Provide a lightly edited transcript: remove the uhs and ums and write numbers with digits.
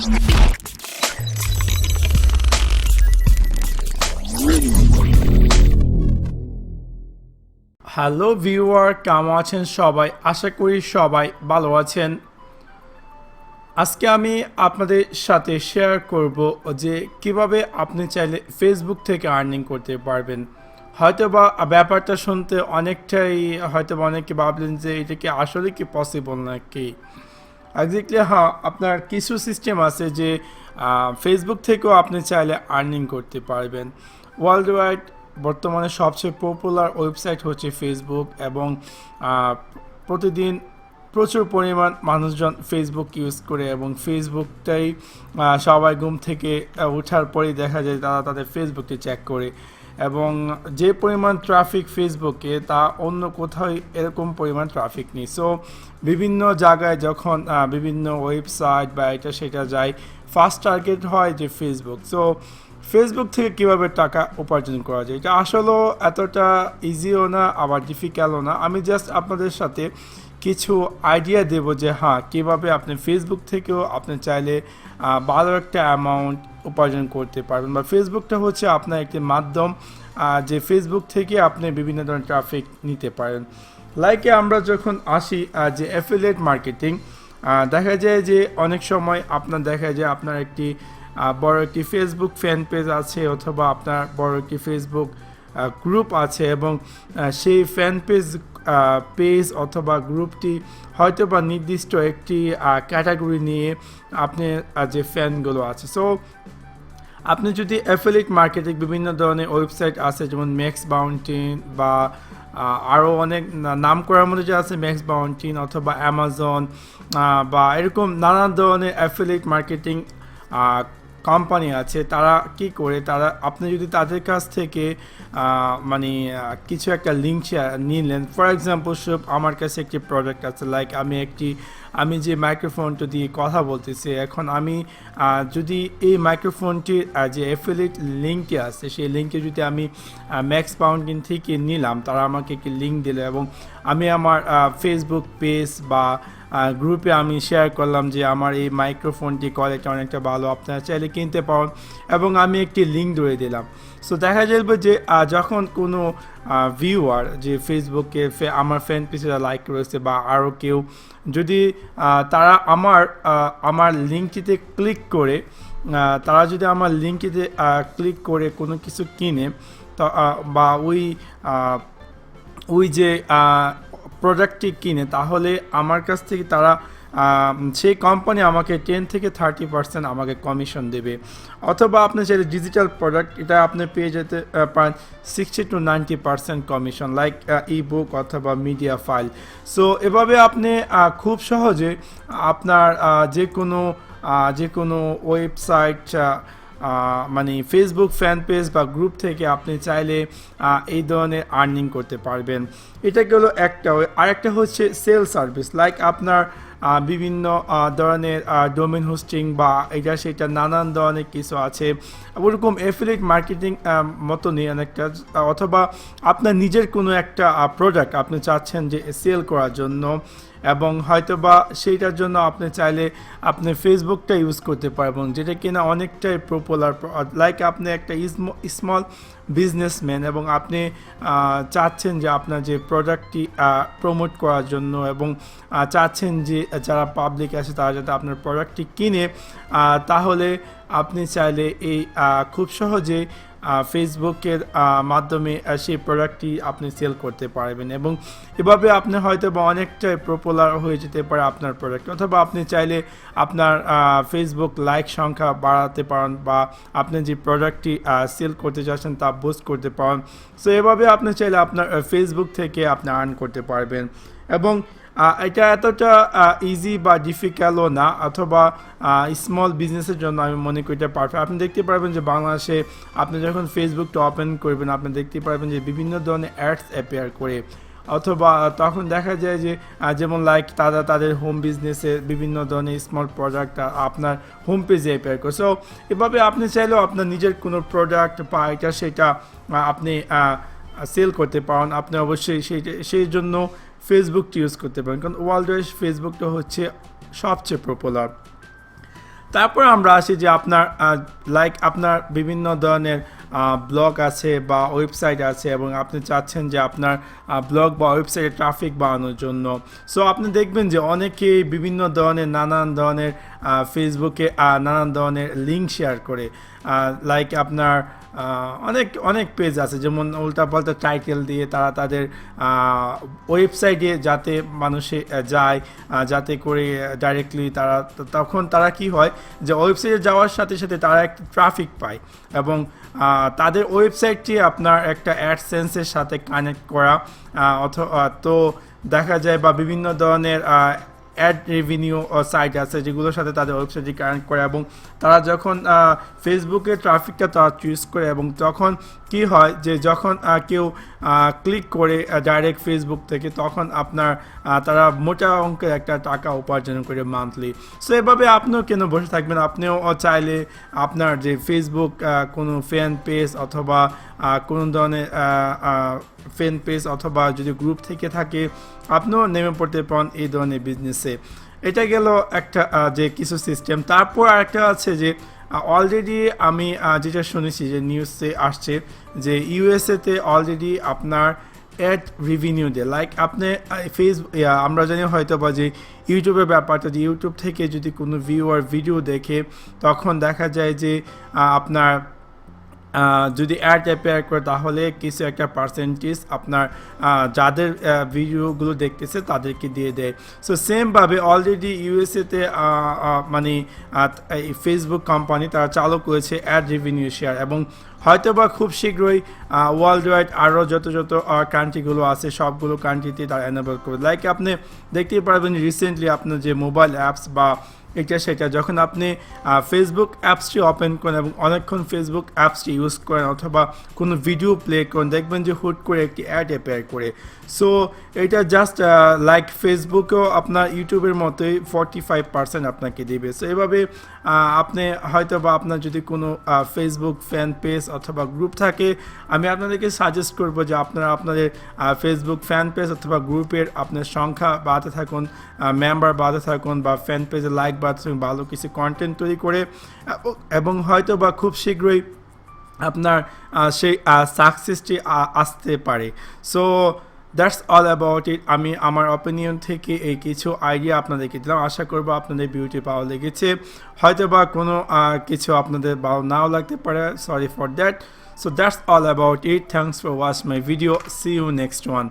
Hello viewer, কেমন আছেন সবাই? আশা করি সবাই ভালো আছেন। আজকে আমি আপনাদের সাথে শেয়ার করব যে কিভাবে আপনি চাইলে ফেসবুক থেকে আর্নিং করতে পারবেন। হয়তোবা ব্যাপারটা শুনতে অনেকটাই হয়তোবা অনেকে ভাবলেন যে এটা কি আসলে কি পসিবল নাকি। এক্স্যাক্টলি হ্যাঁ, আপনার কিছু সিস্টেম আছে যে ফেসবুক থেকেও আপনি চাইলে আর্নিং করতে পারবেন। ওয়ার্ল্ড ওয়াইড বর্তমানে সবচেয়ে পপুলার ওয়েবসাইট হচ্ছে ফেসবুক, এবং প্রতিদিন প্রচুর পরিমাণ মানুষজন ফেসবুক ইউজ করে, এবং ফেসবুকটাই সবাই ঘুম থেকে ওঠার পরেই দেখা যায় তারা তাদের ফেসবুককে চেক করে, এবং যে পরিমাণ ট্রাফিক ফেসবুকে তা অন্য কোথাও এরকম পরিমাণ ট্রাফিক নেই। সো বিভিন্ন জায়গায় যখন বিভিন্ন ওয়েবসাইট বা এটা সেটা যায়, ফার্স্ট টার্গেট হয় যে ফেসবুক। সো ফেসবুক থেকে কীভাবে টাকা উপার্জন করা যায়, এটা আসলেও এতটা ইজিও না, আবার ডিফিকাল্টও না। আমি জাস্ট আপনাদের সাথে কিছু আইডিয়া দেব যে হ্যাঁ, কীভাবে আপনি ফেসবুক থেকেও আপনি চাইলে ভালো একটা অ্যামাউন্ট উপার্জন করতে পারবেন। বা ফেসবুকটা হচ্ছে আপনার একটি মাধ্যম যে ফেসবুক থেকে আপনি বিভিন্ন ধরনের ট্রাফিক নিতে পারেন। লাইকে আমরা যখন আসি যে অ্যাফিলিয়েট মার্কেটিং, দেখা যায় যে অনেক সময় আপনার দেখা যায় আপনার একটি বড় একটি ফেসবুক ফ্যান পেজ আছে, অথবা আপনার বড় একটি ফেসবুক গ্রুপ আছে, এবং সেই ফ্যান পেজ অথবা গ্রুপটি হয়তো বা নির্দিষ্ট একটি ক্যাটাগরি নিয়ে আপনি যে ফ্যানগুলো আছে। সো আপনি যদি অ্যাফিলিয়েট মার্কেটিং বিভিন্ন ধরনের ওয়েবসাইট আছে, যেমন ম্যাক্স বাউন্টিন বা আরও অনেক নাম করার মধ্যে যে আছে ম্যাক্স বাউন্টিন অথবা অ্যামাজন বা এরকম নানান ধরনের অ্যাফিলিয়েট মার্কেটিং কোম্পানি আছে, তারা কি করে, তারা আপনি যদি তাদের কাছ থেকে মানে কিছু একটা লিঙ্ক নিলেন, ফর এক্সাম্পল আমার কাছে একটি প্রোডাক্ট আছে, লাইক আমি যে মাইক্রোফোনটা দিয়ে কথা বলতেছি এখন, আমি যদি এই মাইক্রোফোনটির যে অ্যাফিলিয়েট লিঙ্কটি আছে, সেই লিঙ্কে যদি আমি ম্যাক্স বাউন্টিন থেকে নিলাম, তারা আমাকে একটি লিঙ্ক দিল, এবং আমি আমার ফেসবুক পেজ বা গ্রুপে আমি শেয়ার করলাম যে আমার এই মাইক্রোফোনটি কোয়ালিটি অনেকটা ভালো, আপনারা চাইলে কিনতে পারেন, এবং আমি একটি লিঙ্ক ধরে দিলাম। সো দেখা যাবে যে যখন কোনো ভিউয়ার যে ফেসবুকে আমার ফ্যান পেজে লাইক করেছে বা আরও কেউ যদি তারা আমার লিঙ্কটিতে ক্লিক করে, তারা যদি আমার লিঙ্কটিতে ক্লিক করে কোনো কিছু কিনে, বা ওই যে প্রোডাক্টটি কিনে, তাহলে আমার কাছ থেকে তারা সেই কোম্পানি আমাকে 10 থেকে 30% আমাকে কমিশন দেবে। অথবা আপনি চাইলে ডিজিটাল প্রোডাক্ট, এটা আপনি পেয়ে যেতে পারেন 60 to 90% কমিশন, লাইক ই বুক অথবা মিডিয়া ফাইল। সো এভাবে আপনি খুব সহজে আপনার যে কোনো ওয়েবসাইট মানে ফেসবুক ফ্যান পেজ বা গ্রুপ থেকে আপনি চাইলে এই ধরনের আর্নিং করতে পারবেন। এটা গেলো একটা। আরেকটা হচ্ছে সেল সার্ভিস, লাইক আপনার বিভিন্ন ধরনের ডোমেন হোস্টিং বা এটা সেটা নানান ধরনের কিছু আছে, ওরকম অ্যাফিলিয়েট মার্কেটিং মতনই অনেকটা। অথবা আপনার নিজের কোনো একটা প্রোডাক্ট আপনি চাচ্ছেন যে সেল করার জন্য, এবং হয়তোবা সেইটার জন্য আপনি চাইলে আপনি ফেসবুকটা ইউজ করতে পারবেন, যেটা কিনা অনেকটাই পপুলার। লাইক আপনি একটা স্মল বিজনেসম্যান, এবং আপনি চাচ্ছেন যে আপনার যে প্রোডাক্টটি প্রমোট করার জন্য, এবং চাচ্ছেন যে যারা পাবলিক আছে তারা যাতে আপনার প্রোডাক্টটি কিনে, তাহলে আপনি চাইলে এই খুব সহজে ফেসবুকের মাধ্যমে সেই প্রোডাক্টটি আপনি সেল করতে পারবেন, এবং এভাবে আপনি হয়তো বা অনেকটাই পপুলার হয়ে যেতে পারে আপনার প্রোডাক্ট। অথবা আপনি চাইলে আপনার ফেসবুক লাইক সংখ্যা বাড়াতে পারেন, বা আপনি যে প্রোডাক্টটি সেল করতে চাচ্ছেন তা বুস্ট করতে পারেন। সো এভাবে আপনি চাইলে আপনার ফেসবুক থেকে আপনি আর্ন করতে পারবেন, এবং এটা এতটা ইজি বা ডিফিকাল্টও না, অথবা স্মল বিজনেসের জন্য আমি মনে করি এটা পারফেক্ট। আপনি দেখতে পারবেন যে বাংলাদেশে আপনি যখন ফেসবুকটা ওপেন করবেন, আপনি দেখতে পারবেন যে বিভিন্ন ধরনের অ্যাডস অ্যাপিয়ার করে, অথবা তখন দেখা যায় যে যেমন লাইক তাদের হোম বিজনেসে বিভিন্ন ধরনের স্মল প্রোডাক্ট আপনার হোম পেজে অ্যাপিয়ার করে। সো এভাবে আপনি চাইলেও আপনার নিজের কোনো প্রোডাক্ট বা এটা সেটা আপনি সেল করতে পারেন। আপনি অবশ্যই সেই জন্য ফেসবুকটি ইউজ করতে পারেন, কারণ ওয়ার্ল্ড ওয়াইড ফেসবুকটা হচ্ছে সবচেয়ে পপুলার। তারপর আমরা আসি যে আপনার লাইক আপনার বিভিন্ন ধরনের ব্লগ আছে বা ওয়েবসাইট আছে এবং আপনি চাচ্ছেন যে আপনার ব্লগ বা ওয়েবসাইটে ট্রাফিক বাড়ানোর জন্য। সো আপনি দেখবেন যে অনেকেই বিভিন্ন ধরনের নানান ধরনের ফেসবুকে নানান ধরনের লিঙ্ক শেয়ার করে, লাইক আপনার অনেক অনেক পেজ আছে যেমন উল্টাপাল্টা টাইটেল দিয়ে তারা তাদের ওয়েবসাইটে যাতে মানুষে যায়, যাতে করে ডাইরেক্টলি তারা তখন তারা কি হয় যে ওয়েবসাইটে যাওয়ার সাথে সাথে তারা একটা ট্রাফিক পায় এবং তাদের ওয়েবসাইটটি আপনার একটা অ্যাডসেন্সের সাথে কানেক্ট করা, অথবা তো দেখা যায় বা বিভিন্ন ধরনের অ্যাড রেভিনিউ সাইট আছে যেগুলোর সাথে তাদের ওয়েবসাইটটি কানেক্ট করে এবং তারা যখন ফেসবুকে ট্রাফিকটা তারা চুজ করে এবং তখন কি হয় যে যখন কেউ ক্লিক করে ডাইরেক্ট ফেসবুক থেকে তখন আপনার তারা মোটা অঙ্কের একটা টাকা উপার্জন করে মান্থলি। সো এভাবে আপনিও কেন বসে থাকবেন, আপনিও চাইলে আপনার যে ফেসবুক কোনো ফ্যান পেজ অথবা কোনো ধরনের ফ্যান পেজ অথবা যদি গ্রুপ থেকে থাকে আপনিও নেমে পড়তে পারেন এই ধরনের বিজনেসে। এটা গেল একটা যে কিছু সিস্টেম। তারপর আরেকটা আছে যে অলরেডি আমি যেটা শুনেছি যে নিউজে আসছে যে ইউএসএতে অলরেডি আপনার অ্যাড রেভিনিউ দেয়, লাইক আপনি ফেসবুক আমরা জানি হয়তো বা যে ইউটিউবের ব্যাপারটা যে ইউটিউব থেকে যদি কোনো ভিউয়ার ভিডিও দেখে তখন দেখা যায় যে আপনার যদি অ্যাড অ্যাপেয়ার করে তাহলে কিছু একটা পার্সেন্টেজ আপনার যাদের ভিডিওগুলো দেখতেছে তাদেরকে দিয়ে দেয়। সো সেমভাবে অলরেডি ইউএসএতে মানে ফেসবুক কোম্পানি তারা চালু করেছে অ্যাড রেভিনিউ শেয়ার এবং হয়তোবা খুব শীঘ্রই ওয়ার্ল্ড ওয়াইড আরও যত কান্ট্রিগুলো আছে সবগুলো কান্ট্রিতে তারা এনেবল করবে। লাইক আপনি দেখতেই পারবেন রিসেন্টলি আপনার যে মোবাইল অ্যাপস বা এটা সেটা যখন আপনি ফেসবুক অ্যাপসটি ওপেন করেন এবং অনেকক্ষণ ফেসবুক অ্যাপসটি ইউজ করেন অথবা কোনো ভিডিও প্লে করেন দেখবেন যে হুট করে একটি অ্যাড অ্যাপেয়ার করে। সো এটা জাস্ট লাইক ফেসবুকেও আপনার ইউটিউবের মতোই 45% আপনাকে দেবে। সো এভাবে আপনি হয়তো বা আপনার যদি কোনো ফেসবুক ফ্যান পেজ অথবা গ্রুপ থাকে আমি আপনাদেরকে সাজেস্ট করবো যে আপনারা আপনাদের ফেসবুক ফ্যান পেজ অথবা গ্রুপের আপনার সংখ্যা বাড়াতে থাকুন, মেম্বার বাড়াতে থাকুন বা ফ্যান পেজে লাইক বাড়াতে থাকুন, ভালো কিছু কন্টেন্ট তৈরি করে এবং হয়তো বা খুব শীঘ্রই আপনার সেই সাকসেসটি আসতে পারে। So that's all about it. আমি আমার অপিনিয়ন থেকে এই কিছু আইডিয়া আপনাদেরকে দিলাম, আশা করবো আপনাদের বিউটি ভালো লেগেছে। হয়তো বা কোনো কিছু আপনাদের ভালো নাও লাগতে পারে, sorry for that. So that's all about it. Thanks for watching my video. See you next one.